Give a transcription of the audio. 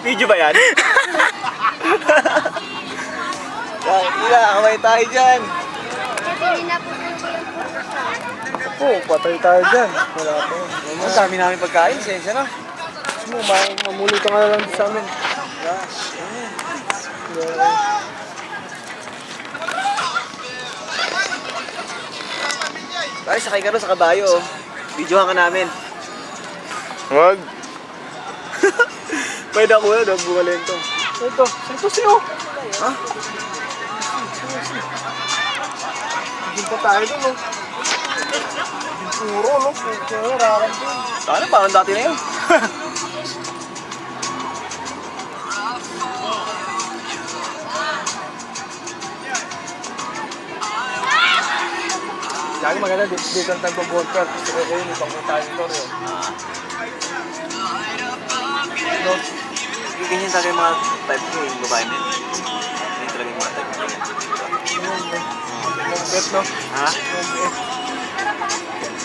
Video ba yan? Tila, away tayo dyan. Oo, patay tayo dyan. Wala po. Ang dami namin pagkain, sensya na. Mamuli ka nga lang sa amin. Pare, sakay ka rin sa kabayo. Oh. Videohan ka namin. Wag. Pwede ako yun, bumalento. Ito, ito siyo. Ha? Hindi pa tayo doon, no? Puro, no? Puro, rakan din. Sana, parang dati na yun. Lagi maganda, dito ang tagpo-ballper. Gusto ko yun, ipang tayo ito rin. No? Ganyan talaga yung mga type ko, yung babae na yun. Ganyan talaga yung mga type ko. Yung bet, no? Ha? Yung bet.